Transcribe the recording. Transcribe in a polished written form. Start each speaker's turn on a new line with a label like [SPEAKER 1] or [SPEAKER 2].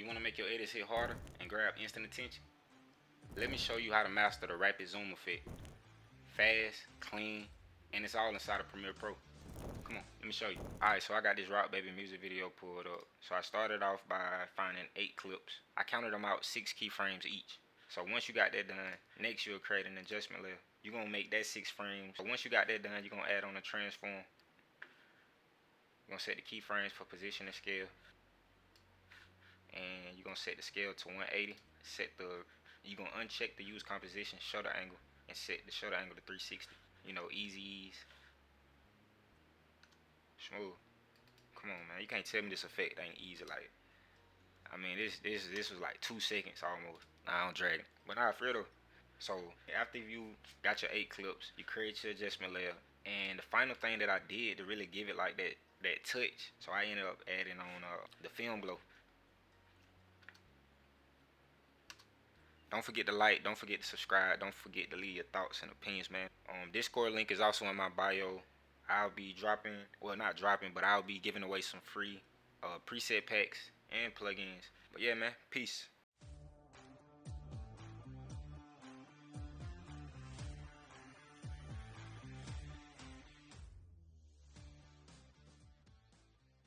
[SPEAKER 1] You want to make your edits hit harder and grab instant attention? Let me show you how to master the rapid zoom effect. Fast, clean, and it's all inside of Premiere Pro. Come on, let me show you. Alright, so I got this Rock Baby music video pulled up. So I started off by finding 8 clips. I counted them out 6 keyframes each. So once you got that done, next you'll create an adjustment layer. You're going to make that 6 frames. So once you got that done, you're going to add on a transform. You're going to set the keyframes for position and scale. And you're going to set the scale to 180. You're going to uncheck the use composition shutter angle and set the shutter angle to 360. You know, easy ease. Smooth. Come on, man. You can't tell me this effect ain't easy. Like, I mean, this was like 2 seconds almost. Nah, I don't drag it. But nah, for real though. So after you got your 8 clips, you create your adjustment layer. And the final thing that I did to really give it like that touch, so I ended up adding on the film glow. Don't forget to like, don't forget to subscribe, don't forget to leave your thoughts and opinions, man. Discord link is also in my bio. I'll be dropping, well not dropping, but I'll be giving away some free preset packs and plugins. But yeah, man, peace.